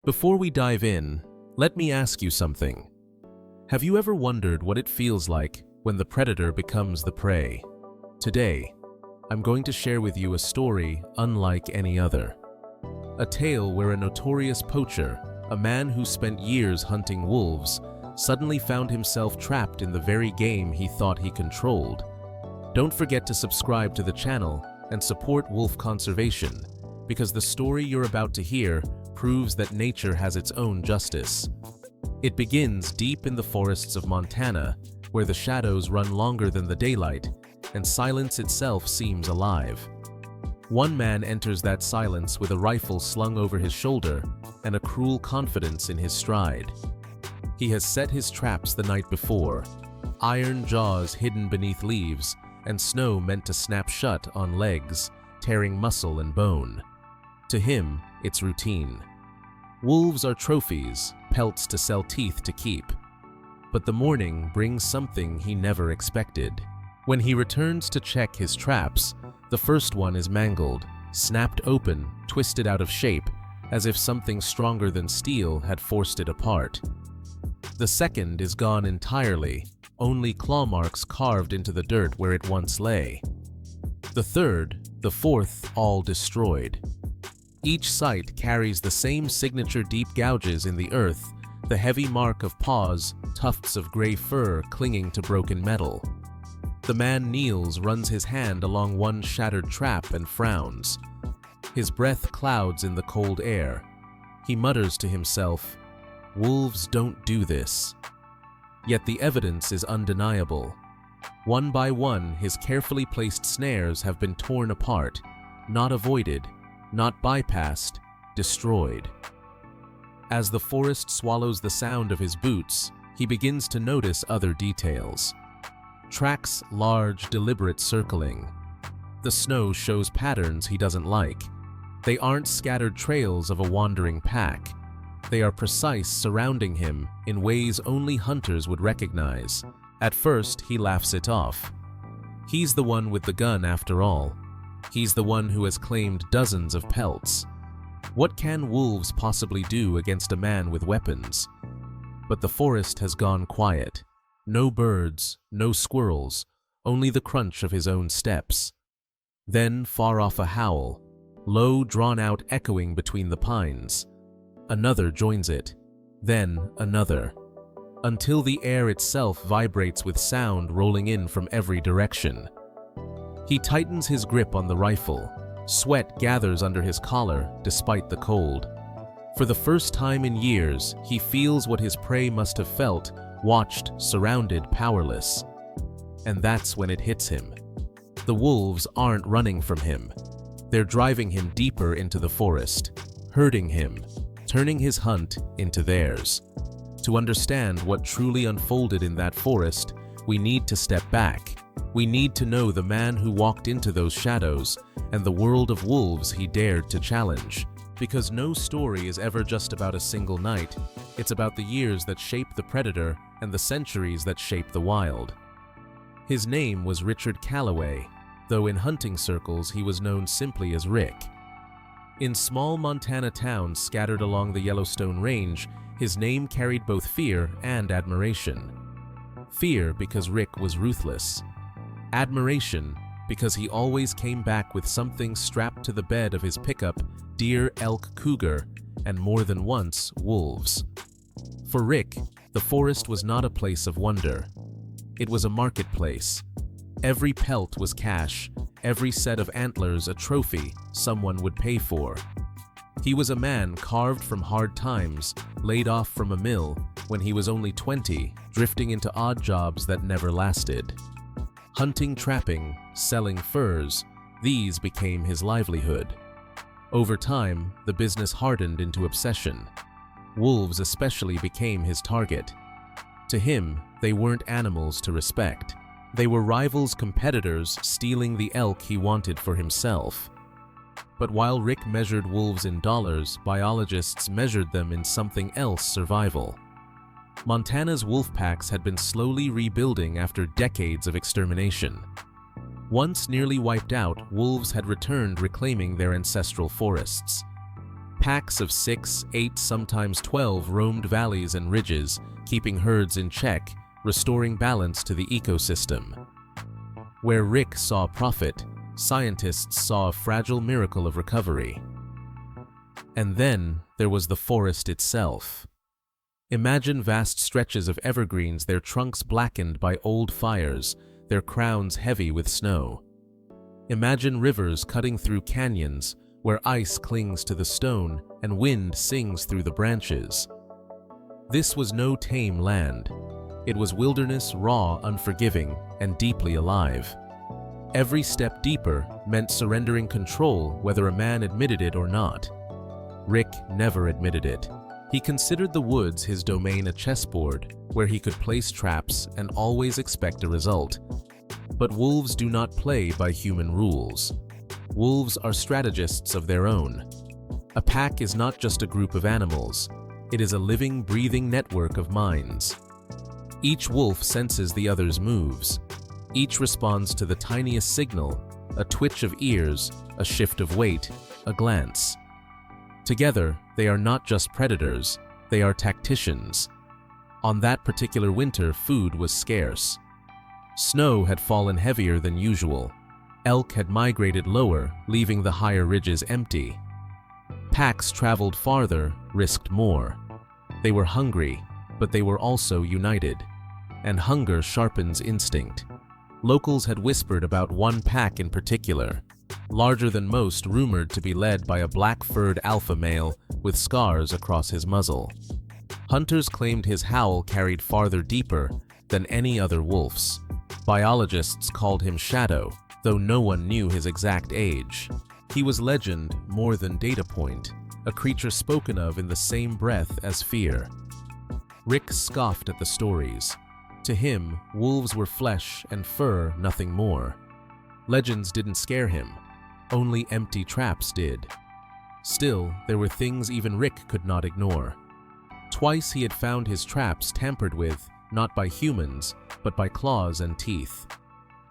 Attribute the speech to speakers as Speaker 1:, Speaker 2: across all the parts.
Speaker 1: Before we dive in, let me ask you something. Have you ever wondered what it feels like when the predator becomes the prey? Today, I'm going to share with you a story unlike any other. A tale where a notorious poacher, a man who spent years hunting wolves, suddenly found himself trapped in the very game he thought he controlled. Don't forget to subscribe to the channel and support wolf conservation, because the story you're about to hear proves that nature has its own justice. It begins deep in the forests of Montana, where the shadows run longer than the daylight, and silence itself seems alive. One man enters that silence with a rifle slung over his shoulder and a cruel confidence in his stride. He has set his traps the night before, iron jaws hidden beneath leaves, and snow meant to snap shut on legs, tearing muscle and bone. To him, it's routine. Wolves are trophies, pelts to sell teeth to keep. But the morning brings something he never expected. When he returns to check his traps, the first one is mangled, snapped open, twisted out of shape, as if something stronger than steel had forced it apart. The second is gone entirely, only claw marks carved into the dirt where it once lay. The third, the fourth, all destroyed. Each site carries the same signature deep gouges in the earth, the heavy mark of paws, tufts of gray fur clinging to broken metal. The man kneels, runs his hand along one shattered trap and frowns. His breath clouds in the cold air. He mutters to himself, "Wolves don't do this." Yet the evidence is undeniable. One by one, his carefully placed snares have been torn apart, not avoided, not bypassed, destroyed. As the forest swallows the sound of his boots, he begins to notice other details. Tracks, large, deliberate circling. The snow shows patterns he doesn't like. They aren't scattered trails of a wandering pack. They are precise, surrounding him in ways only hunters would recognize. At first, he laughs it off. He's the one with the gun after all. He's the one who has claimed dozens of pelts. What can wolves possibly do against a man with weapons? But the forest has gone quiet. No birds, no squirrels, only the crunch of his own steps. Then, far off, a howl, low, drawn out, echoing between the pines. Another joins it, then another, until the air itself vibrates with sound rolling in from every direction. He tightens his grip on the rifle. Sweat gathers under his collar despite the cold. For the first time in years, he feels what his prey must have felt, watched, surrounded, powerless. And that's when it hits him. The wolves aren't running from him. They're driving him deeper into the forest, herding him, turning his hunt into theirs. To understand what truly unfolded in that forest, we need to step back. We need to know the man who walked into those shadows and the world of wolves he dared to challenge. Because no story is ever just about a single night. It's about the years that shape the predator and the centuries that shape the wild. His name was Richard Calloway, though in hunting circles he was known simply as Rick. In small Montana towns scattered along the Yellowstone Range, his name carried both fear and admiration. Fear because Rick was ruthless. Admiration because he always came back with something strapped to the bed of his pickup, deer, elk, cougar, and more than once, wolves. For Rick, the forest was not a place of wonder. It was a marketplace. Every pelt was cash, every set of antlers a trophy someone would pay for. He was a man carved from hard times, laid off from a mill when he was only 20, drifting into odd jobs that never lasted. Hunting, trapping, selling furs, these became his livelihood. Over time, the business hardened into obsession. Wolves especially became his target. To him, they weren't animals to respect. They were rivals, competitors stealing the elk he wanted for himself. But while Rick measured wolves in dollars, biologists measured them in something else: survival. Montana's wolf packs had been slowly rebuilding after decades of extermination. Once nearly wiped out, wolves had returned, reclaiming their ancestral forests. Packs of 6, 8, sometimes 12 roamed valleys and ridges, keeping herds in check, restoring balance to the ecosystem. Where Rick saw profit, scientists saw a fragile miracle of recovery. And then there was the forest itself. Imagine vast stretches of evergreens, their trunks blackened by old fires, their crowns heavy with snow. Imagine rivers cutting through canyons, where ice clings to the stone and wind sings through the branches. This was no tame land. It was wilderness, raw, unforgiving, and deeply alive. Every step deeper meant surrendering control, whether a man admitted it or not. Rick never admitted it. He considered the woods his domain, a chessboard where he could place traps and always expect a result. But wolves do not play by human rules. Wolves are strategists of their own. A pack is not just a group of animals. It is a living, breathing network of minds. Each wolf senses the other's moves. Each responds to the tiniest signal, a twitch of ears, a shift of weight, a glance. Together, they are not just predators, they are tacticians. On that particular winter, food was scarce. Snow had fallen heavier than usual. Elk had migrated lower, leaving the higher ridges empty. Packs traveled farther, risked more. They were hungry, but they were also united. And hunger sharpens instinct. Locals had whispered about one pack in particular, larger than most, rumored to be led by a black-furred alpha male with scars across his muzzle. Hunters claimed his howl carried farther deeper than any other wolf's. Biologists called him Shadow, though no one knew his exact age. He was legend more than data point, a creature spoken of in the same breath as fear. Rick scoffed at the stories. To him, wolves were flesh and fur, nothing more. Legends didn't scare him. Only empty traps did. Still, there were things even Rick could not ignore. Twice he had found his traps tampered with, not by humans, but by claws and teeth.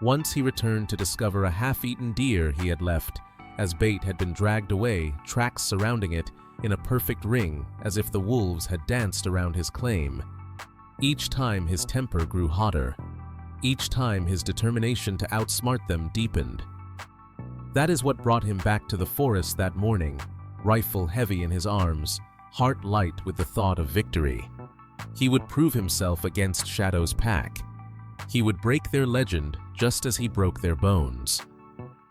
Speaker 1: Once he returned to discover a half-eaten deer he had left, as bait had been dragged away, tracks surrounding it in a perfect ring, as if the wolves had danced around his claim. Each time his temper grew hotter. Each time his determination to outsmart them deepened. That is what brought him back to the forest that morning, rifle heavy in his arms, heart light with the thought of victory. He would prove himself against Shadow's pack. He would break their legend just as he broke their bones.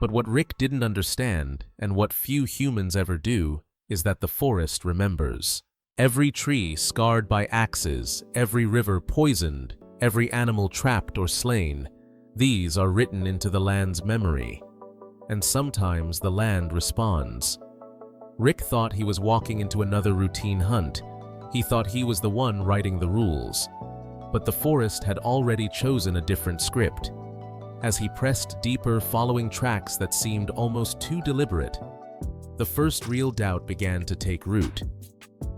Speaker 1: But what Rick didn't understand, and what few humans ever do, is that the forest remembers. Every tree scarred by axes, every river poisoned, every animal trapped or slain, these are written into the land's memory. And sometimes the land responds. Rick thought he was walking into another routine hunt. He thought he was the one writing the rules. But the forest had already chosen a different script. As he pressed deeper, following tracks that seemed almost too deliberate, the first real doubt began to take root.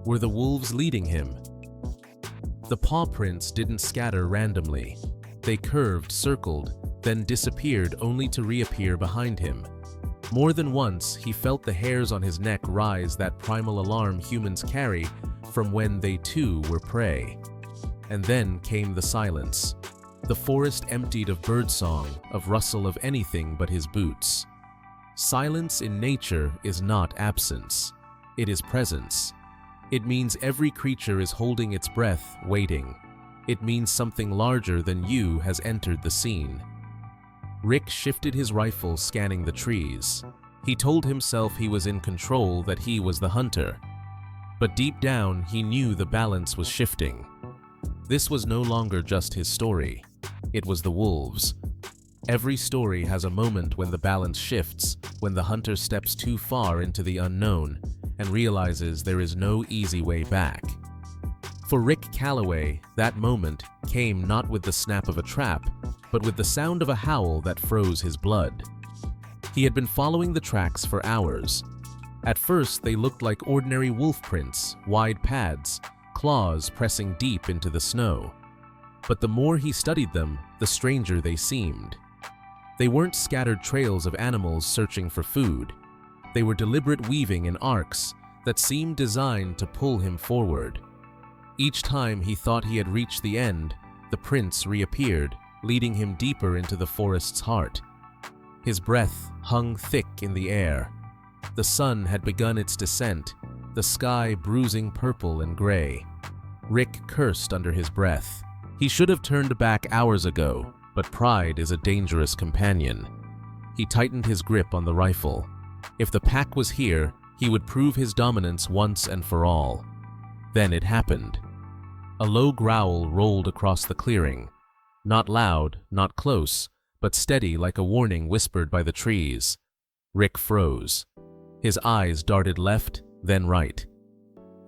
Speaker 1: Were the wolves leading him? The paw prints didn't scatter randomly. They curved, circled, then disappeared only to reappear behind him. More than once, he felt the hairs on his neck rise, that primal alarm humans carry from when they too were prey. And then came the silence. The forest emptied of birdsong, of rustle of anything but his boots. Silence in nature is not absence. It is presence. It means every creature is holding its breath, waiting. It means something larger than you has entered the scene. Rick shifted his rifle, scanning the trees. He told himself he was in control, that he was the hunter. But deep down, he knew the balance was shifting. This was no longer just his story. It was the wolves. Every story has a moment when the balance shifts, when the hunter steps too far into the unknown and realizes there is no easy way back. For Rick Calloway, that moment came not with the snap of a trap, but with the sound of a howl that froze his blood. He had been following the tracks for hours. At first, they looked like ordinary wolf prints, wide pads, claws pressing deep into the snow. But the more he studied them, the stranger they seemed. They weren't scattered trails of animals searching for food. They were deliberate weaving in arcs, that seemed designed to pull him forward. Each time he thought he had reached the end, the prince reappeared, leading him deeper into the forest's heart. His breath hung thick in the air. The sun had begun its descent, the sky bruising purple and gray. Rick cursed under his breath. He should have turned back hours ago, but pride is a dangerous companion. He tightened his grip on the rifle. If the pack was here, he would prove his dominance once and for all. Then it happened. A low growl rolled across the clearing. Not loud, not close, but steady like a warning whispered by the trees. Rick froze. His eyes darted left, then right.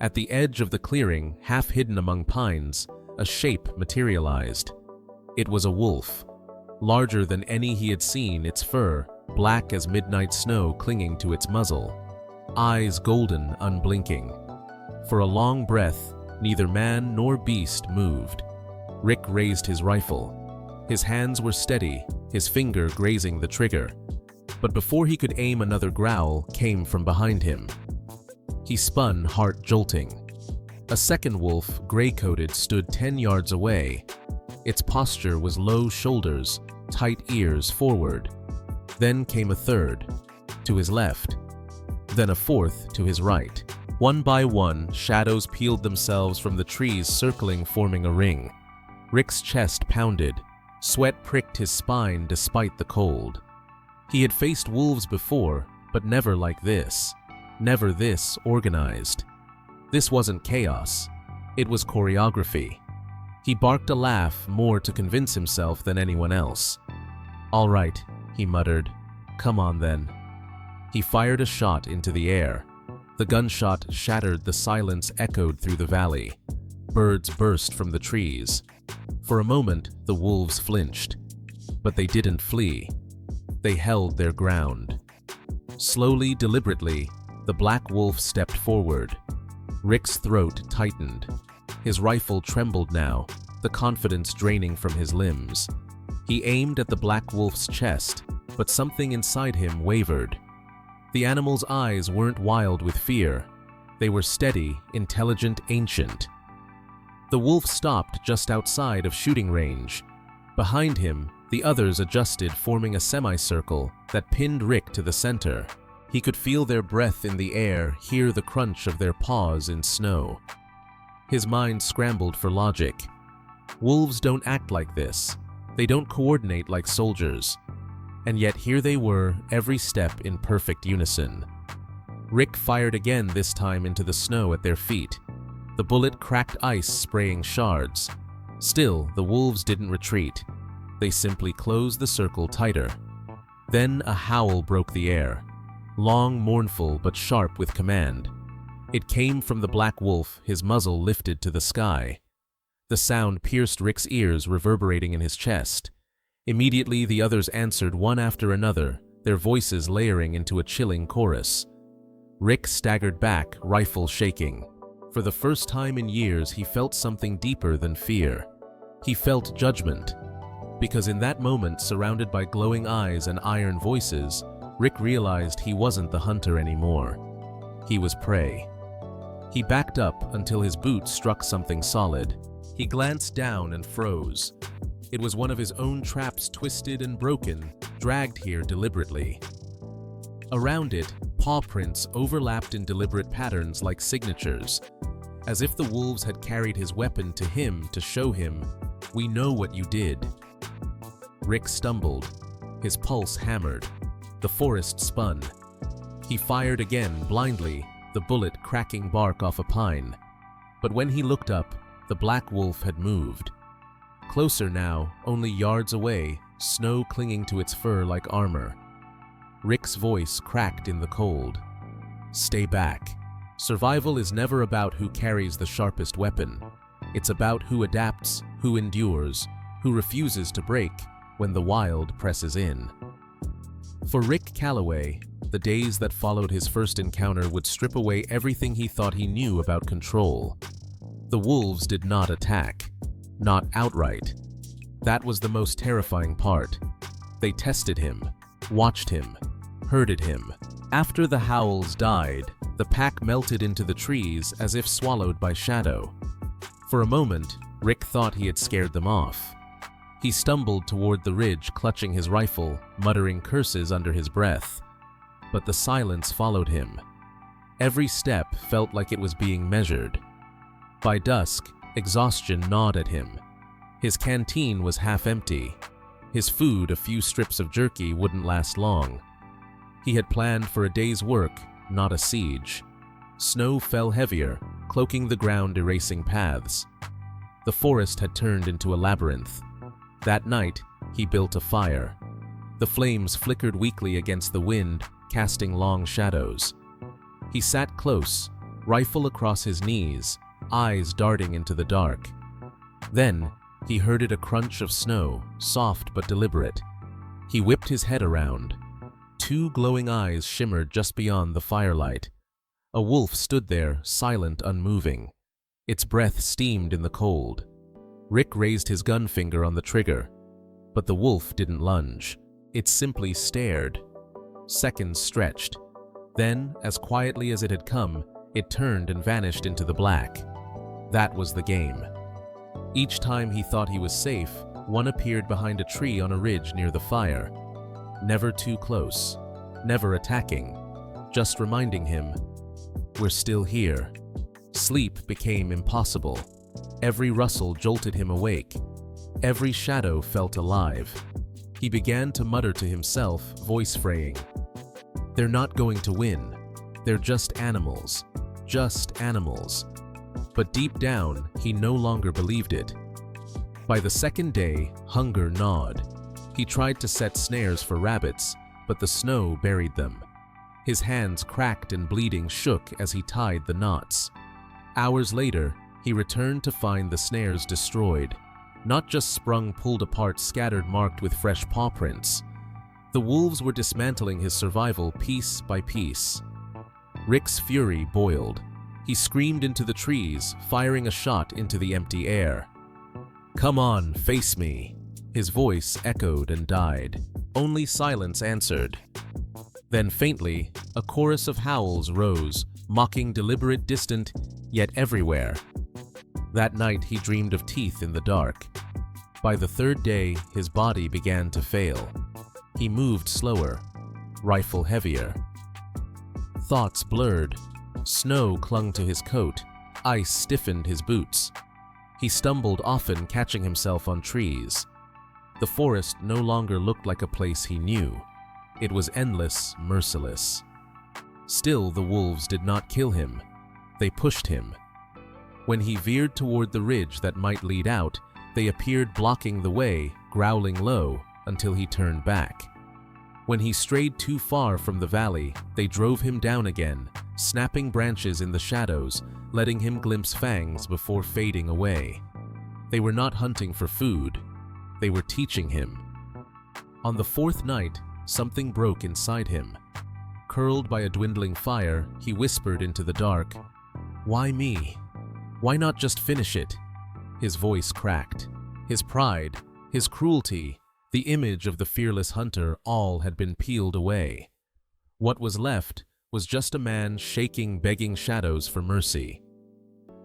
Speaker 1: At the edge of the clearing, half hidden among pines, a shape materialized. It was a wolf. Larger than any he had seen, its fur, black as midnight snow clinging to its muzzle. Eyes golden, unblinking. For a long breath, neither man nor beast moved. Rick raised his rifle. His hands were steady, his finger grazing the trigger. But before he could aim, another growl came from behind him. He spun, heart jolting. A second wolf, gray-coated, stood 10 yards away. Its posture was low shoulders, tight ears forward. Then came a third, to his left. Then a fourth to his right. One by one, shadows peeled themselves from the trees circling, forming a ring. Rick's chest pounded. Sweat pricked his spine despite the cold. He had faced wolves before, but never like this. Never this organized. This wasn't chaos. It was choreography. He barked a laugh, more to convince himself than anyone else. "All right," he muttered. "Come on then." He fired a shot into the air. The gunshot shattered, the silence echoed through the valley. Birds burst from the trees. For a moment, the wolves flinched. But they didn't flee. They held their ground. Slowly, deliberately, the black wolf stepped forward. Rick's throat tightened. His rifle trembled now, the confidence draining from his limbs. He aimed at the black wolf's chest, but something inside him wavered. The animal's eyes weren't wild with fear. They were steady, intelligent, ancient. The wolf stopped just outside of shooting range. Behind him, the others adjusted, forming a semicircle that pinned Rick to the center. He could feel their breath in the air, hear the crunch of their paws in snow. His mind scrambled for logic. Wolves don't act like this. They don't coordinate like soldiers. And yet here they were, every step in perfect unison. Rick fired again, this time into the snow at their feet. The bullet cracked ice, spraying shards. Still, the wolves didn't retreat. They simply closed the circle tighter. Then a howl broke the air. Long, mournful, but sharp with command. It came from the black wolf, his muzzle lifted to the sky. The sound pierced Rick's ears, reverberating in his chest. Immediately, the others answered one after another, their voices layering into a chilling chorus. Rick staggered back, rifle shaking. For the first time in years, he felt something deeper than fear. He felt judgment. Because in that moment, surrounded by glowing eyes and iron voices, Rick realized he wasn't the hunter anymore. He was prey. He backed up until his boot struck something solid. He glanced down and froze. It was one of his own traps, twisted and broken, dragged here deliberately. Around it, paw prints overlapped in deliberate patterns like signatures, as if the wolves had carried his weapon to him to show him, "We know what you did." Rick stumbled. His pulse hammered. The forest spun. He fired again, blindly, the bullet cracking bark off a pine. But when he looked up, the black wolf had moved. Closer now, only yards away, snow clinging to its fur like armor. Rick's voice cracked in the cold. "Stay back. Survival is never about who carries the sharpest weapon. It's about who adapts, who endures, who refuses to break when the wild presses in." For Rick Calloway, the days that followed his first encounter would strip away everything he thought he knew about control. The wolves did not attack. Not outright. That was the most terrifying part. They tested him, watched him, herded him. After the howls died, The pack melted into the trees as if swallowed by shadow. For a moment, Rick thought he had scared them off. He stumbled toward the ridge, clutching his rifle, muttering curses under his breath. But the silence followed him. Every step felt like it was being measured. By dusk, exhaustion gnawed at him. His canteen was half empty. His food, a few strips of jerky, wouldn't last long. He had planned for a day's work, not a siege. Snow fell heavier, cloaking the ground, erasing paths. The forest had turned into a labyrinth. That night, he built a fire. The flames flickered weakly against the wind, casting long shadows. He sat close, rifle across his knees, eyes darting into the dark. Then, he heard a crunch of snow, soft but deliberate. He whipped his head around. Two glowing eyes shimmered just beyond the firelight. A wolf stood there, silent, unmoving. Its breath steamed in the cold. Rick raised his gun finger on the trigger, but the wolf didn't lunge. It simply stared. Seconds stretched. Then, as quietly as it had come, it turned and vanished into the black. That was the game. Each time he thought he was safe, one appeared behind a tree on a ridge near the fire. Never too close, never attacking, just reminding him, "We're still here." Sleep became impossible. Every rustle jolted him awake. Every shadow felt alive. He began to mutter to himself, voice fraying. "They're not going to win. They're just animals. Just animals." But deep down, he no longer believed it. By the second day, hunger gnawed. He tried to set snares for rabbits, but the snow buried them. His hands, cracked and bleeding, shook as he tied the knots. Hours later, he returned to find the snares destroyed. Not just sprung, pulled apart, scattered, marked with fresh paw prints. The wolves were dismantling his survival piece by piece. Rick's fury boiled. He screamed into the trees, firing a shot into the empty air. "Come on, face me." His voice echoed and died. Only silence answered. Then faintly, a chorus of howls rose, mocking, deliberate, distant, yet everywhere. That night he dreamed of teeth in the dark. By the third day, his body began to fail. He moved slower, rifle heavier. Thoughts blurred. Snow clung to his coat. Ice stiffened his boots. He stumbled often, catching himself on trees. The forest no longer looked like a place he knew. It was endless, merciless. Still, the wolves did not kill him. They pushed him. When he veered toward the ridge that might lead out, they appeared blocking the way, growling low, until he turned back. When he strayed too far from the valley, they drove him down again, snapping branches in the shadows, letting him glimpse fangs before fading away. They were not hunting for food. They were teaching him. On the fourth night, something broke inside him. Curled by a dwindling fire, he whispered into the dark, "Why me? Why not just finish it?" His voice cracked. His pride, his cruelty, the image of the fearless hunter, all had been peeled away. What was left was just a man shaking, begging shadows for mercy.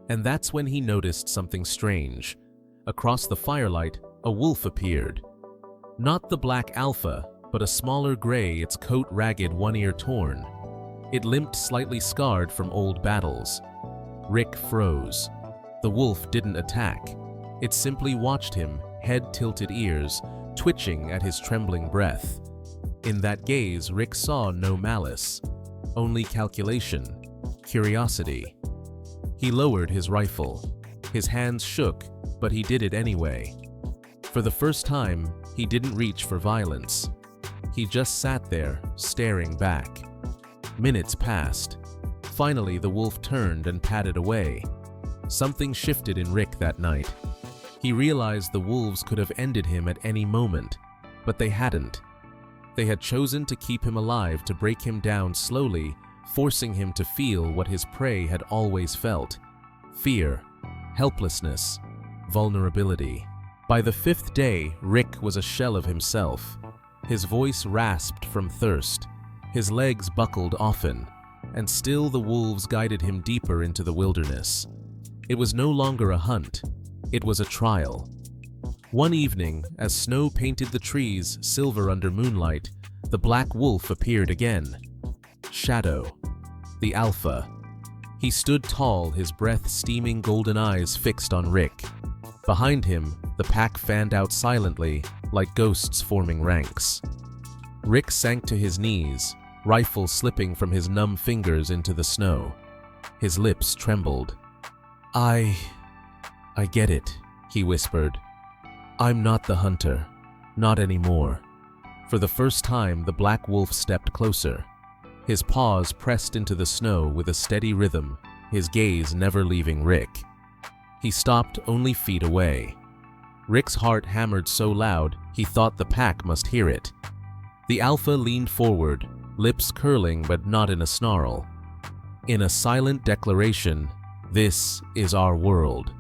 Speaker 1: And that's when he noticed something strange. Across the firelight, a wolf appeared. Not the black alpha, but a smaller gray, its coat ragged, one ear torn. It limped, slightly scarred from old battles. Rick froze. The wolf didn't attack. It simply watched him, head tilted, ears twitching at his trembling breath. In that gaze, Rick saw no malice, only calculation, curiosity. He lowered his rifle. His hands shook, but he did it anyway. For the first time, he didn't reach for violence. He just sat there, staring back. Minutes passed. Finally, the wolf turned and padded away. Something shifted in Rick that night. He realized the wolves could have ended him at any moment, but they hadn't. They had chosen to keep him alive, to break him down slowly, forcing him to feel what his prey had always felt: fear, helplessness, vulnerability. By the fifth day, Rick was a shell of himself. His voice rasped from thirst. His legs buckled often. and still the wolves guided him deeper into the wilderness. It was no longer a hunt, it was a trial. One evening, as snow painted the trees silver under moonlight, the black wolf appeared again. Shadow, the alpha. He stood tall, his breath-steaming golden eyes fixed on Rick. Behind him, the pack fanned out silently, like ghosts forming ranks. Rick sank to his knees, rifle slipping from his numb fingers into the snow. His lips trembled. I get it," he whispered. "I'm not the hunter. Not anymore." For the first time, the black wolf stepped closer. His paws pressed into the snow with a steady rhythm, his gaze never leaving Rick. He stopped only feet away. Rick's heart hammered so loud, he thought the pack must hear it. The alpha leaned forward, lips curling but not in a snarl. In a silent declaration, "This is our world.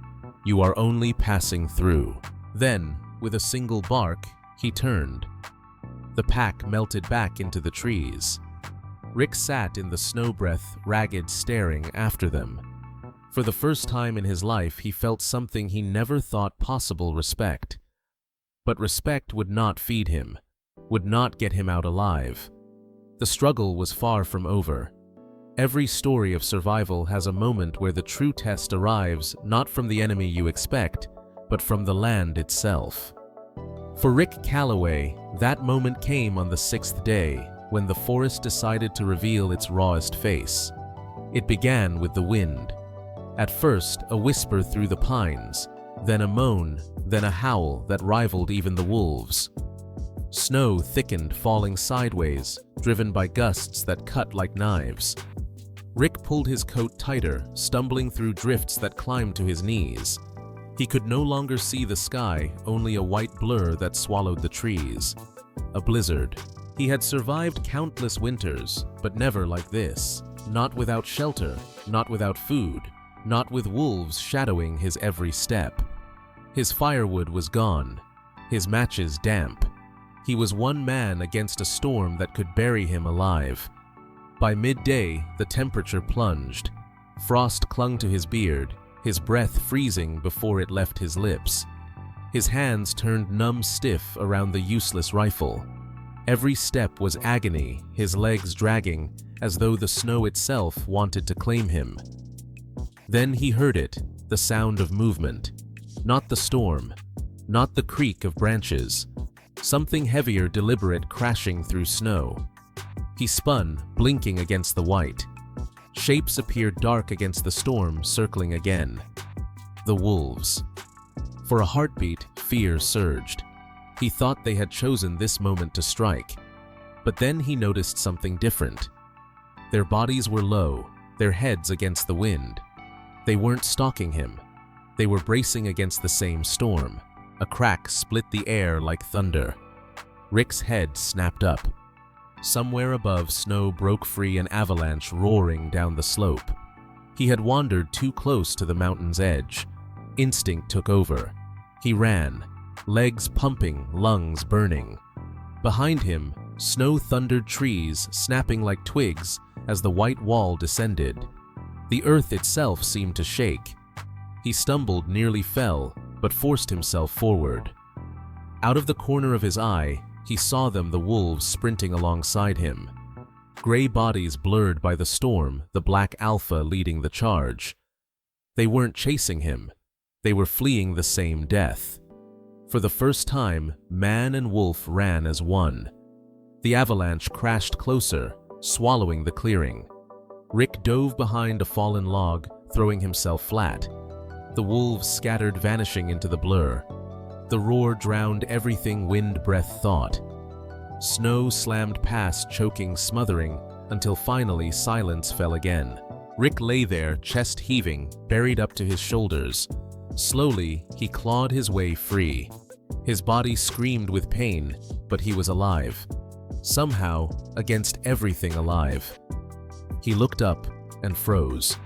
Speaker 1: You are only passing through." Then, with a single bark, he turned. The pack melted back into the trees. Rick sat in the snow breath, ragged, staring after them. For the first time in his life, he felt something he never thought possible: respect. But respect would not feed him, would not get him out alive. The struggle was far from over. Every story of survival has a moment where the true test arrives, not from the enemy you expect, but from the land itself. For Rick Calloway, that moment came on the 6th day, when the forest decided to reveal its rawest face. It began with the wind. At first, a whisper through the pines, then a moan, then a howl that rivaled even the wolves. Snow thickened, falling sideways, driven by gusts that cut like knives. Rick pulled his coat tighter, stumbling through drifts that climbed to his knees. He could no longer see the sky, only a white blur that swallowed the trees. A blizzard. He had survived countless winters, but never like this. Not without shelter, not without food, not with wolves shadowing his every step. His firewood was gone, his matches damp. He was one man against a storm that could bury him alive. By midday, the temperature plunged. Frost clung to his beard, his breath freezing before it left his lips. His hands turned numb stiff around the useless rifle. Every step was agony, his legs dragging, as though the snow itself wanted to claim him. Then he heard it, the sound of movement. Not the storm, not the creak of branches. Something heavier, deliberate, crashing through snow. He spun, blinking against the white. Shapes appeared dark against the storm, circling again. The wolves. For a heartbeat, fear surged. He thought they had chosen this moment to strike. But then he noticed something different. Their bodies were low, their heads against the wind. They weren't stalking him. They were bracing against the same storm. A crack split the air like thunder. Rick's head snapped up. Somewhere above, snow broke free, an avalanche roaring down the slope. He had wandered too close to the mountain's edge. Instinct took over. He ran, legs pumping, lungs burning. Behind him, snow thundered, trees snapping like twigs as the white wall descended. The earth itself seemed to shake. He stumbled, nearly fell, but forced himself forward. Out of the corner of his eye, he saw them, the wolves sprinting alongside him. Gray bodies blurred by the storm, the black alpha leading the charge. They weren't chasing him. They were fleeing the same death. For the first time, man and wolf ran as one. The avalanche crashed closer, swallowing the clearing. Rick dove behind a fallen log, throwing himself flat. The wolves scattered, vanishing into the blur. The roar drowned everything wind breath thought. Snow slammed past, choking, smothering, until finally silence fell again. Rick lay there, chest heaving, buried up to his shoulders. Slowly, he clawed his way free. His body screamed with pain, but he was alive. Somehow, against everything alive. He looked up and froze.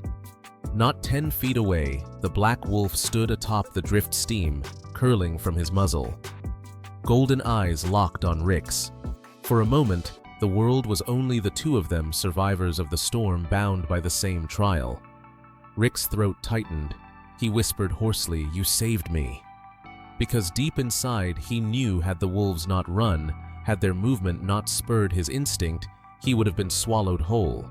Speaker 1: Not 10 feet away, the black wolf stood atop the drift steam, curling from his muzzle. Golden eyes locked on Rick's. For a moment, The world was only the two of them, survivors of the storm, bound by the same trial. Rick's throat tightened. He whispered hoarsely, "You saved me." Because deep inside, he knew had the wolves not run, had their movement not spurred his instinct, he would have been swallowed whole.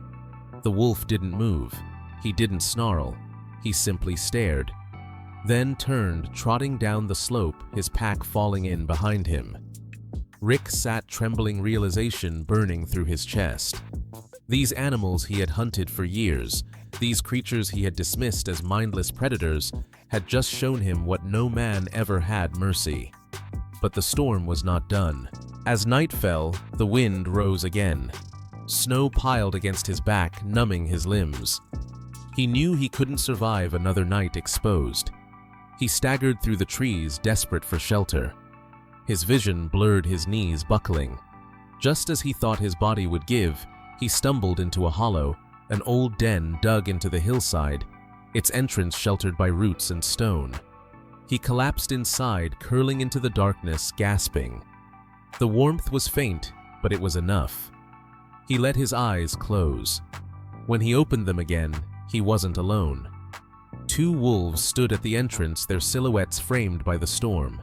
Speaker 1: The wolf didn't move. He didn't snarl. He simply stared. Then turned, trotting down the slope, his pack falling in behind him. Rick sat, trembling, realization burning through his chest. These animals he had hunted for years, these creatures he had dismissed as mindless predators, had just shown him what no man ever had: mercy. But the storm was not done. As night fell, the wind rose again. Snow piled against his back, numbing his limbs. He knew he couldn't survive another night exposed. He staggered through the trees, desperate for shelter. His vision blurred, his knees buckling. Just as he thought his body would give, he stumbled into a hollow, an old den dug into the hillside, its entrance sheltered by roots and stone. He collapsed inside, curling into the darkness, gasping. The warmth was faint, but it was enough. He let his eyes close. When he opened them again, he wasn't alone. Two wolves stood at the entrance, their silhouettes framed by the storm.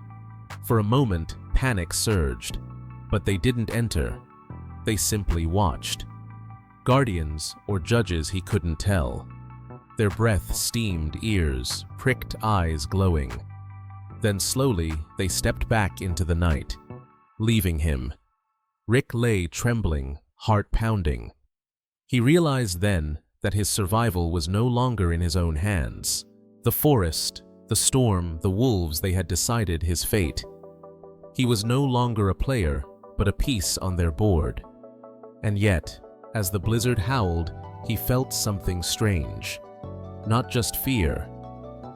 Speaker 1: For a moment, panic surged, but they didn't enter. They simply watched. Guardians or judges, he couldn't tell. Their breath steamed ears, pricked eyes glowing. Then slowly, they stepped back into the night, leaving him. Rick lay trembling, heart pounding. He realized then that his survival was no longer in his own hands. The forest, the storm, the wolves, they had decided his fate. He was no longer a player, but a piece on their board. And yet, as the blizzard howled, he felt something strange. Not just fear,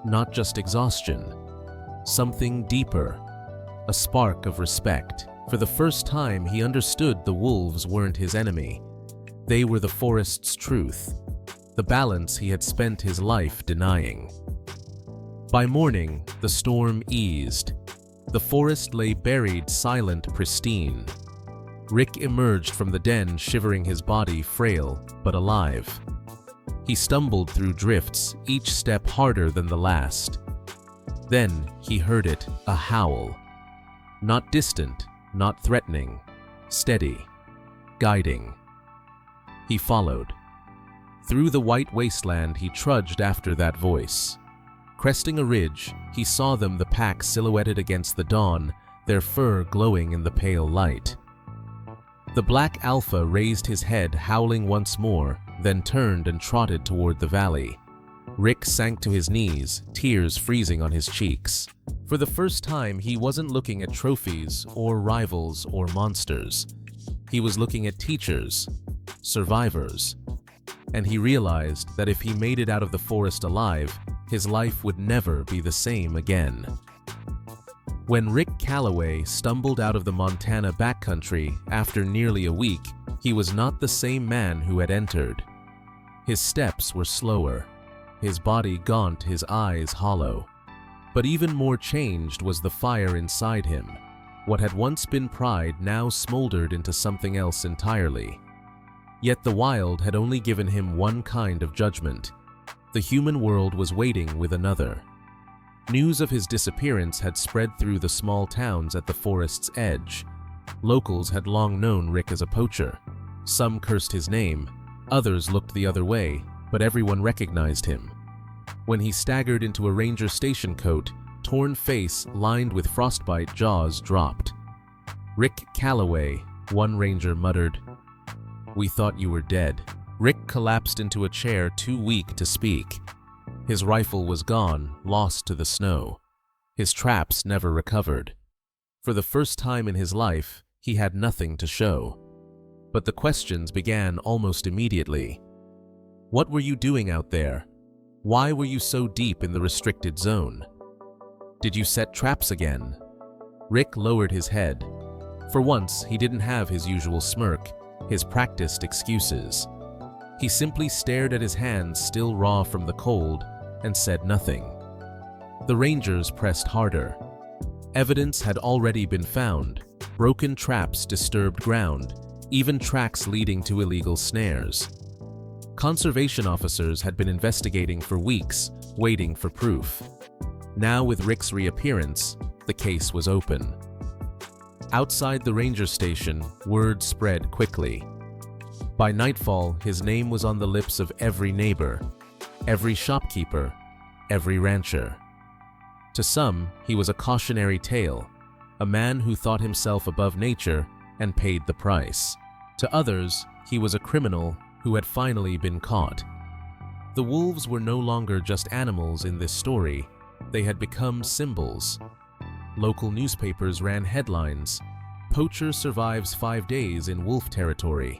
Speaker 1: not just exhaustion, something deeper, a spark of respect. For the first time, he understood the wolves weren't his enemy. They were the forest's truth, the balance he had spent his life denying. By morning, the storm eased. The forest lay buried, silent, pristine. Rick emerged from the den, shivering, his body frail but alive. He stumbled through drifts, each step harder than the last. Then he heard it, a howl. Not distant, not threatening, steady, guiding. He followed. Through the white wasteland, he trudged after that voice. Cresting a ridge, he saw them, the pack silhouetted against the dawn, their fur glowing in the pale light. The black alpha raised his head, howling once more, then turned and trotted toward the valley. Rick sank to his knees, tears freezing on his cheeks. For the first time, he wasn't looking at trophies or rivals or monsters. He was looking at teachers, survivors. And he realized that if he made it out of the forest alive, his life would never be the same again. When Rick Calloway stumbled out of the Montana backcountry after nearly a week, he was not the same man who had entered. His steps were slower, his body gaunt, his eyes hollow. But even more changed was the fire inside him. What had once been pride now smoldered into something else entirely. Yet the wild had only given him one kind of judgment. The human world was waiting with another. News of his disappearance had spread through the small towns at the forest's edge. Locals had long known Rick as a poacher. Some cursed his name, others looked the other way, but everyone recognized him. When he staggered into a ranger station coat, torn face lined with frostbite, jaws dropped. "Rick Calloway," one ranger muttered. "We thought you were dead." Rick collapsed into a chair, too weak to speak. His rifle was gone, lost to the snow. His traps never recovered. For the first time in his life, he had nothing to show. But the questions began almost immediately. What were you doing out there? Why were you so deep in the restricted zone? Did you set traps again? Rick lowered his head. For once, he didn't have his usual smirk, his practiced excuses. He simply stared at his hands, still raw from the cold, and said nothing. The rangers pressed harder. Evidence had already been found: broken traps, disturbed ground, even tracks leading to illegal snares. Conservation officers had been investigating for weeks, waiting for proof. Now, with Rick's reappearance, the case was open. Outside the ranger station, word spread quickly. By nightfall, his name was on the lips of every neighbor, every shopkeeper, every rancher. To some, he was a cautionary tale, a man who thought himself above nature and paid the price. To others, he was a criminal who had finally been caught. The wolves were no longer just animals in this story, they had become symbols. Local newspapers ran headlines, "Poacher survives 5 days in wolf territory."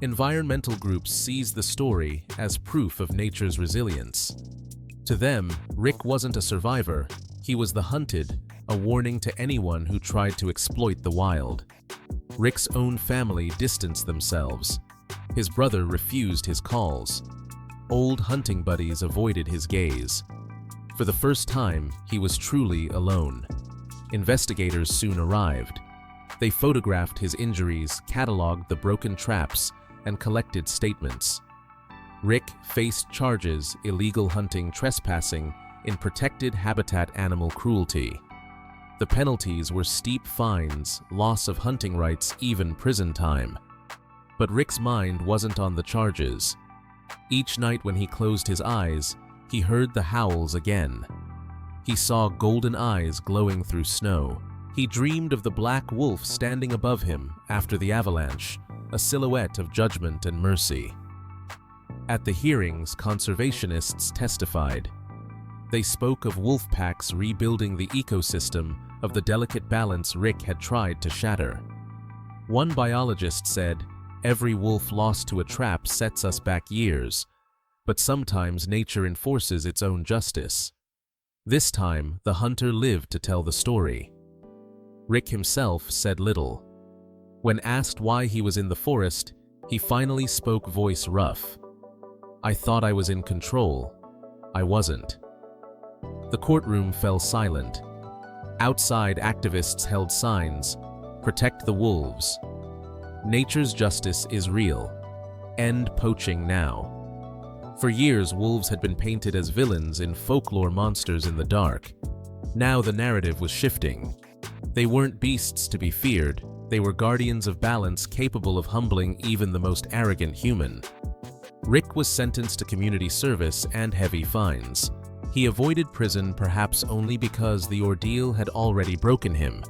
Speaker 1: Environmental groups seized the story as proof of nature's resilience. To them, Rick wasn't a survivor, he was the hunted, a warning to anyone who tried to exploit the wild. Rick's own family distanced themselves. His brother refused his calls. Old hunting buddies avoided his gaze. For the first time, he was truly alone. Investigators soon arrived. They photographed his injuries, cataloged the broken traps, and collected statements. Rick faced charges: illegal hunting, trespassing, in protected habitat animal cruelty. The penalties were steep fines, loss of hunting rights, even prison time. But Rick's mind wasn't on the charges. Each night when he closed his eyes, he heard the howls again. He saw golden eyes glowing through snow. He dreamed of the black wolf standing above him after the avalanche, a silhouette of judgment and mercy. At the hearings, conservationists testified. They spoke of wolf packs rebuilding the ecosystem, of the delicate balance Rick had tried to shatter. One biologist said, "Every wolf lost to a trap sets us back years, but sometimes nature enforces its own justice." This time, the hunter lived to tell the story. Rick himself said little. When asked why he was in the forest, he finally spoke, voice rough. "I thought I was in control. I wasn't." The courtroom fell silent. Outside, activists held signs, "Protect the wolves." Nature's justice is real. End poaching now. For years, wolves had been painted as villains in folklore, monsters in the dark. Now the narrative was shifting. They weren't beasts to be feared. They were guardians of balance, capable of humbling even the most arrogant human. Rick was sentenced to community service and heavy fines. He avoided prison perhaps only because the ordeal had already broken him.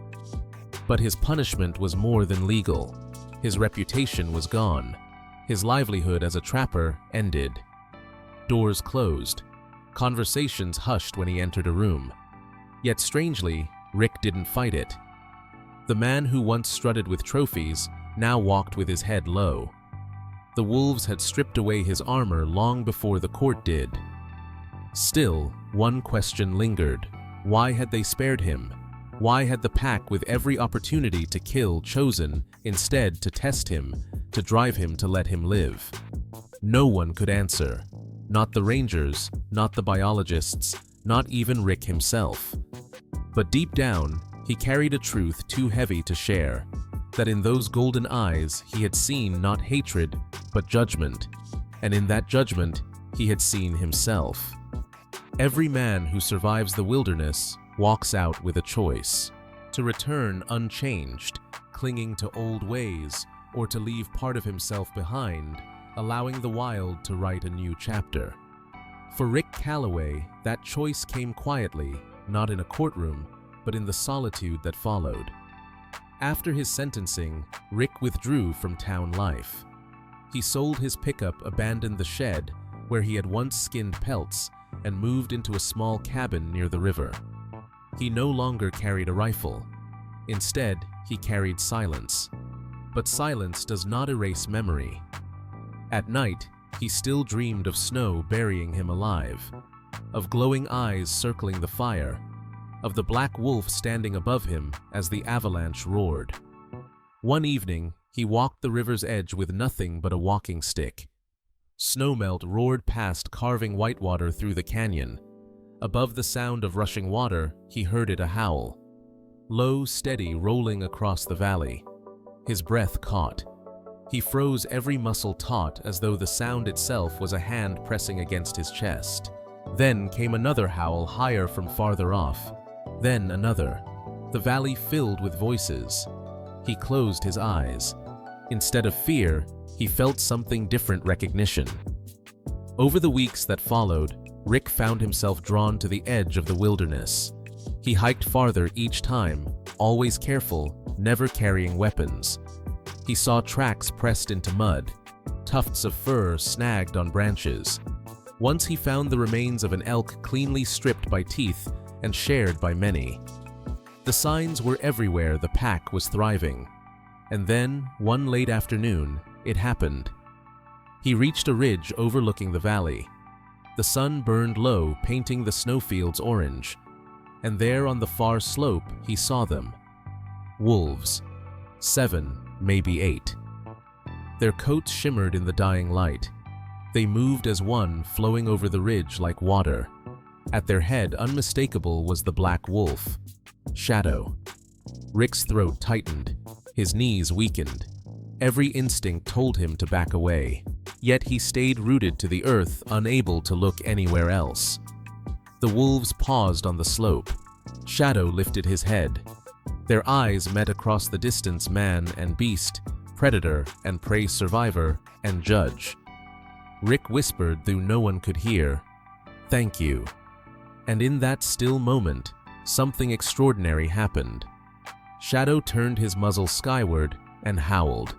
Speaker 1: But his punishment was more than legal. His reputation was gone. His livelihood as a trapper ended. Doors closed. Conversations hushed when he entered a room. Yet strangely, Rick didn't fight it. The man who once strutted with trophies now walked with his head low. The wolves had stripped away his armor long before the court did. Still, one question lingered. Why had they spared him? Why had the pack, with every opportunity to kill, chosen instead to test him, to drive him to let him live? No one could answer. Not the rangers, not the biologists, not even Rick himself. But deep down, he carried a truth too heavy to share, that in those golden eyes he had seen not hatred, but judgment, and in that judgment he had seen himself. Every man who survives the wilderness walks out with a choice: to return unchanged, clinging to old ways, or to leave part of himself behind, allowing the wild to write a new chapter. For Rick Calloway, that choice came quietly, not in a courtroom, but in the solitude that followed. After his sentencing, Rick withdrew from town life. He sold his pickup, abandoned the shed where he had once skinned pelts, and moved into a small cabin near the river. He no longer carried a rifle. Instead, he carried silence. But silence does not erase memory. At night, he still dreamed of snow burying him alive, of glowing eyes circling the fire, of the black wolf standing above him as the avalanche roared. One evening, he walked the river's edge with nothing but a walking stick. Snowmelt roared past, carving whitewater through the canyon. Above the sound of rushing water, he heard it a howl. Low, steady, rolling across the valley. His breath caught. He froze every muscle taut as though the sound itself was a hand pressing against his chest. Then came another howl higher from farther off. Then another. The valley filled with voices. He closed his eyes. Instead of fear, he felt something different: recognition. Over the weeks that followed, Rick found himself drawn to the edge of the wilderness. He hiked farther each time, always careful, never carrying weapons. He saw tracks pressed into mud, tufts of fur snagged on branches. Once he found the remains of an elk cleanly stripped by teeth and shared by many. The signs were everywhere the pack was thriving. And then, one late afternoon, it happened. He reached a ridge overlooking the valley. The sun burned low, painting the snowfields orange. And there on the far slope, he saw them. Wolves. 7, maybe 8. Their coats shimmered in the dying light. They moved as one, flowing over the ridge like water. At their head, unmistakable, was the black wolf. Shadow. Rick's throat tightened. His knees weakened. Every instinct told him to back away. Yet he stayed rooted to the earth, unable to look anywhere else. The wolves paused on the slope. Shadow lifted his head. Their eyes met across the distance: man and beast, predator and prey, survivor and judge. Rick whispered, though no one could hear, "Thank you." And in that still moment, something extraordinary happened. Shadow turned his muzzle skyward and howled.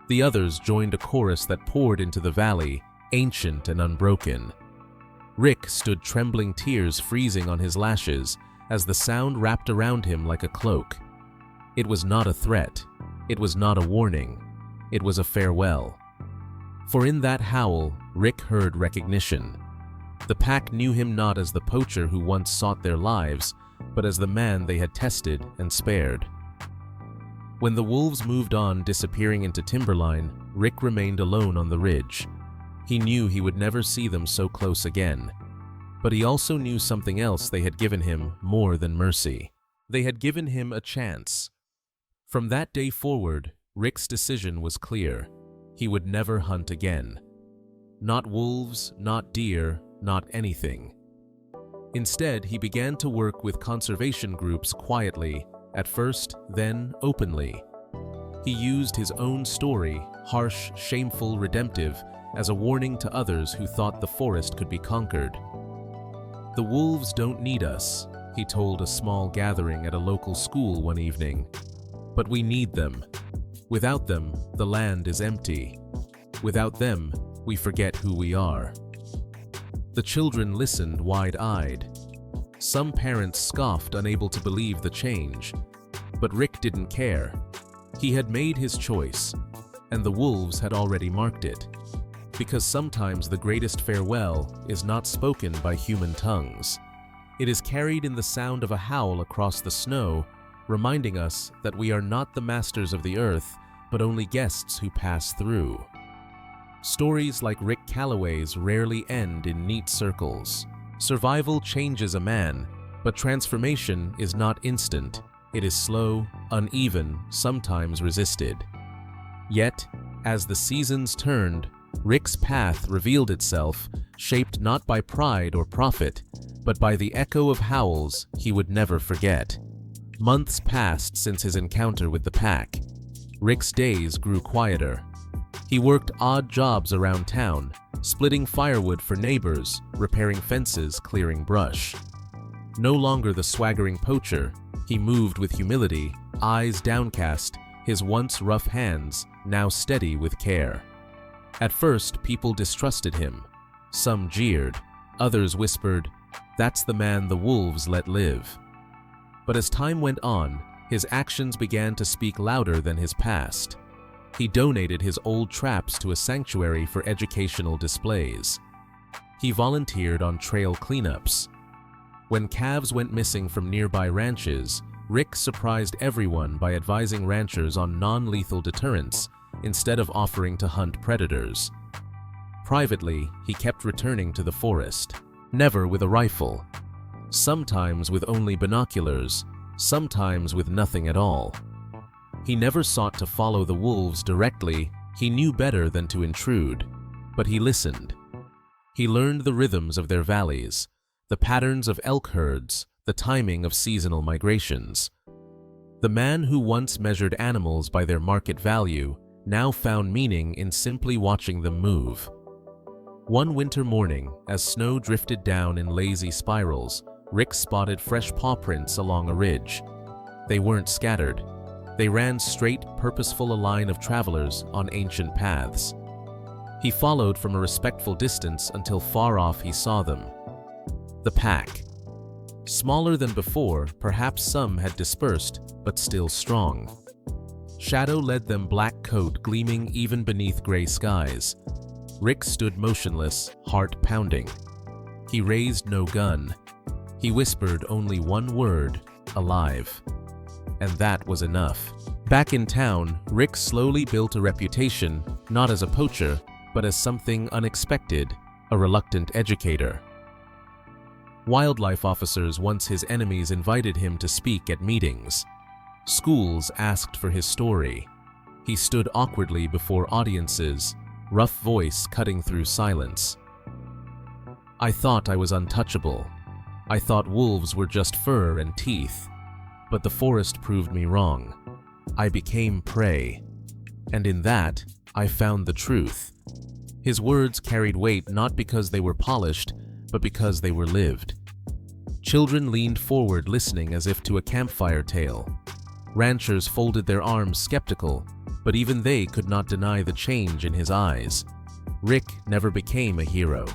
Speaker 1: The others joined a chorus that poured into the valley, ancient and unbroken. Rick stood trembling, tears freezing on his lashes as the sound wrapped around him like a cloak. It was not a threat. It was not a warning. It was a farewell. For in that howl, Rick heard recognition. The pack knew him not as the poacher who once sought their lives, but as the man they had tested and spared. When the wolves moved on, disappearing into timberline, Rick remained alone on the ridge. He knew he would never see them so close again. But he also knew something else: they had given him more than mercy. They had given him a chance. From that day forward, Rick's decision was clear. He would never hunt again. Not wolves, not deer, not anything. Instead, he began to work with conservation groups quietly, at first, then openly. He used his own story, harsh, shameful, redemptive, as a warning to others who thought the forest could be conquered. "The wolves don't need us," he told a small gathering at a local school one evening. "But we need them. Without them, the land is empty. Without them, we forget who we are." The children listened wide-eyed. Some parents scoffed, unable to believe the change. But Rick didn't care. He had made his choice, and the wolves had already marked it. Because sometimes the greatest farewell is not spoken by human tongues. It is carried in the sound of a howl across the snow, reminding us that we are not the masters of the earth, but only guests who pass through. Stories like Rick Calloway's rarely end in neat circles. Survival changes a man, but transformation is not instant. It is slow, uneven, sometimes resisted. Yet, as the seasons turned, Rick's path revealed itself, shaped not by pride or profit, but by the echo of howls he would never forget. Months passed since his encounter with the pack. Rick's days grew quieter. He worked odd jobs around town, splitting firewood for neighbors, repairing fences, clearing brush. No longer the swaggering poacher, he moved with humility, eyes downcast, his once rough hands now steady with care. At first, people distrusted him. Some jeered, others whispered, "That's the man the wolves let live." But as time went on, his actions began to speak louder than his past. He donated his old traps to a sanctuary for educational displays. He volunteered on trail cleanups. When calves went missing from nearby ranches, Rick surprised everyone by advising ranchers on non-lethal deterrents instead of offering to hunt predators. Privately, he kept returning to the forest, never with a rifle. Sometimes with only binoculars, sometimes with nothing at all. He never sought to follow the wolves directly, He knew better than to intrude, but he listened. He learned the rhythms of their valleys, the patterns of elk herds, the timing of seasonal migrations. The man who once measured animals by their market value now found meaning in simply watching them move. One winter morning, as snow drifted down in lazy spirals, Rick spotted fresh paw prints along a ridge. They weren't scattered. They ran straight, purposeful, a line of travelers on ancient paths. He followed from a respectful distance until far off he saw them. The pack. Smaller than before, perhaps some had dispersed, but still strong. Shadow led them, black coat gleaming even beneath gray skies. Rick stood motionless, heart pounding. He raised no gun. He whispered only one word, alive. And that was enough. Back in town, Rick slowly built a reputation, not as a poacher, but as something unexpected, a reluctant educator. Wildlife officers, once his enemies, invited him to speak at meetings. Schools asked for his story. He stood awkwardly before audiences, rough voice cutting through silence. I thought I was untouchable. I thought wolves were just fur and teeth. But the forest proved me wrong. I became prey. And in that, I found the truth. His words carried weight not because they were polished, but because they were lived. Children leaned forward listening as if to a campfire tale. Ranchers folded their arms skeptical, but even they could not deny the change in his eyes. Rick never became a hero.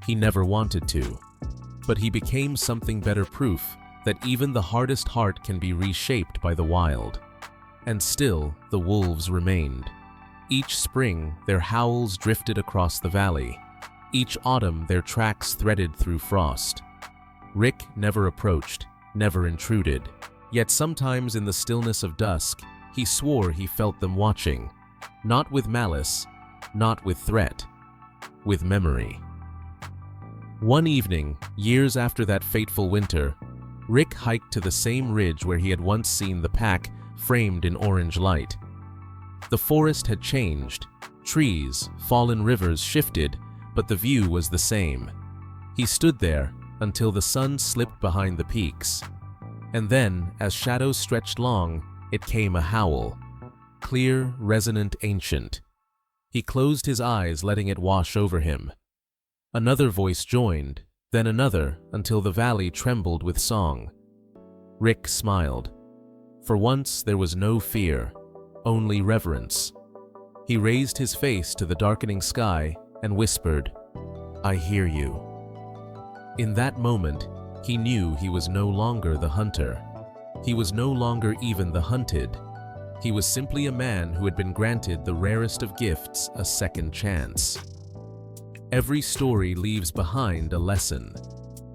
Speaker 1: He never wanted to. But he became something better, proof that even the hardest heart can be reshaped by the wild. And still, the wolves remained. Each spring, their howls drifted across the valley. Each autumn, their tracks threaded through frost. Rick never approached, never intruded. Yet sometimes in the stillness of dusk, he swore he felt them watching. Not with malice, not with threat, with memory. One evening, years after that fateful winter, Rick hiked to the same ridge where he had once seen the pack framed in orange light. The forest had changed. Trees, fallen rivers shifted, but the view was the same. He stood there until the sun slipped behind the peaks. And then, as shadows stretched long, it came a howl. Clear, resonant, ancient. He closed his eyes, letting it wash over him. Another voice joined, then another, until the valley trembled with song. Rick smiled. For once there was no fear, only reverence. He raised his face to the darkening sky and whispered, "I hear you." In that moment, he knew he was no longer the hunter. He was no longer even the hunted. He was simply a man who had been granted the rarest of gifts, a second chance. Every story leaves behind a lesson.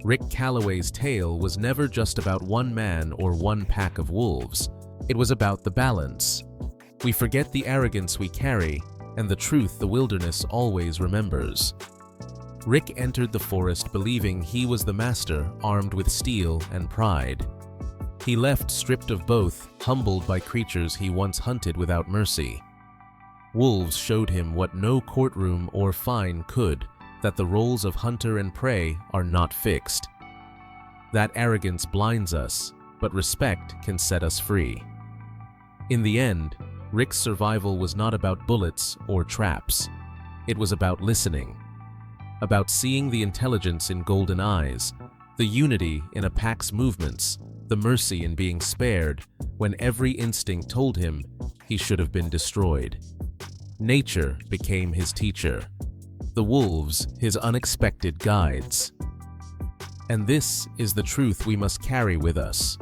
Speaker 1: Rick Calloway's tale was never just about one man or one pack of wolves. It was about the balance. We forget the arrogance we carry and the truth the wilderness always remembers. Rick entered the forest believing he was the master, armed with steel and pride. He left stripped of both, humbled by creatures he once hunted without mercy. Wolves showed him what no courtroom or fine could, that the roles of hunter and prey are not fixed. That arrogance blinds us, but respect can set us free. In the end, Rick's survival was not about bullets or traps. It was about listening, about seeing the intelligence in golden eyes, the unity in a pack's movements, the mercy in being spared when every instinct told him he should have been destroyed. Nature became his teacher, the wolves his unexpected guides. And this is the truth we must carry with us.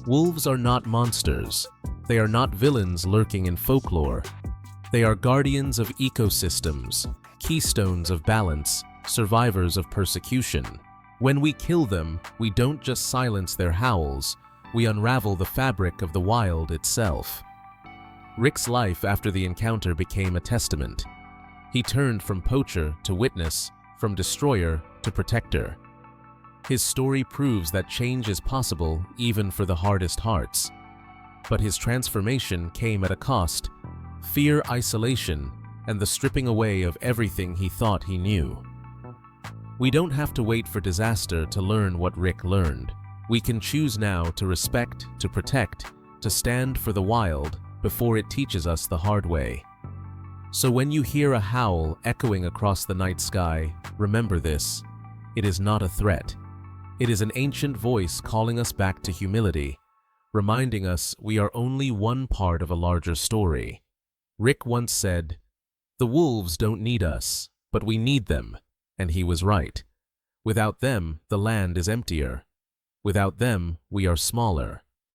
Speaker 1: Wolves are not monsters. They are not villains lurking in folklore. They are guardians of ecosystems, keystones of balance, survivors of persecution. When we kill them, we don't just silence their howls, we unravel the fabric of the wild itself. Rick's life after the encounter became a testament. He turned from poacher to witness, from destroyer to protector. His story proves that change is possible even for the hardest hearts. But his transformation came at a cost. fear, isolation, and the stripping away of everything he thought he knew. We don't have to wait for disaster to learn what Rick learned. We can choose now to respect, to protect, to stand for the wild before it teaches us the hard way. So when you hear a howl echoing across the night sky, remember this: it is not a threat. It is an ancient voice calling us back to humility, reminding us we are only one part of a larger story. Rick once said, "The wolves don't need us, but we need them," and he was right. Without them, the land is emptier. Without them, we are smaller.